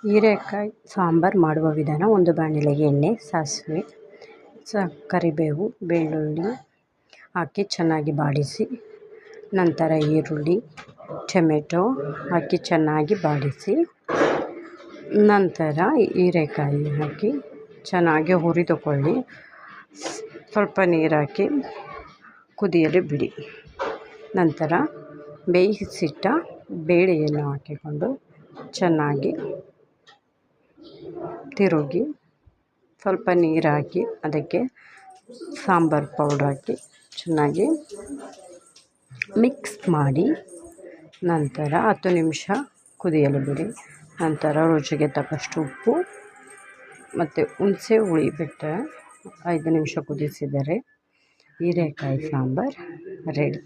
ಹೀರೆಕಾಯಿ ಸಾಂಬಾರು ಮಾಡುವ ವಿಧಾನ. ಒಂದು ಬಾಣಲೆಗೆ ಎಣ್ಣೆ, ಸಾಸಿವೆ, ಕರಿಬೇವು, ಬೆಳ್ಳುಳ್ಳಿ ಹಾಕಿ ಚೆನ್ನಾಗಿ ಬಾಡಿಸಿ, ನಂತರ ಈರುಳ್ಳಿ, ಟೊಮೆಟೊ ಹಾಕಿ ಚೆನ್ನಾಗಿ ಬಾಡಿಸಿ, ನಂತರ ಹೀರೆಕಾಯಿ ಹಾಕಿ ಚೆನ್ನಾಗಿ ಹುರಿದುಕೊಳ್ಳಿ. ಸ್ವಲ್ಪ ನೀರು ಹಾಕಿ ಕುದಿಯಲು ಬಿಡಿ. ನಂತರ ಬೇಯಿಸಿಟ್ಟ ಬೇಳೆಯನ್ನು ಹಾಕಿಕೊಂಡು ಚೆನ್ನಾಗಿ ತಿರುಗಿ, ಸ್ವಲ್ಪ ನೀರು ಹಾಕಿ ಅದಕ್ಕೆ ಸಾಂಬಾರು ಪೌಡ್ರ್ ಹಾಕಿ ಚೆನ್ನಾಗಿ ಮಿಕ್ಸ್ ಮಾಡಿ, ನಂತರ 10 ನಿಮಿಷ ಕುದಿಯಲು ಬಿಡಿ. ನಂತರ ರುಚಿಗೆ ತಕ್ಕಷ್ಟು ಉಪ್ಪು ಮತ್ತು ಹುಣಸೆ ಹುಳಿ ಬಿಟ್ಟು 5 ನಿಮಿಷ ಕುದಿಸಿದರೆ ಹೀರೆಕಾಯಿ ಸಾಂಬಾರು ರೆಡಿ.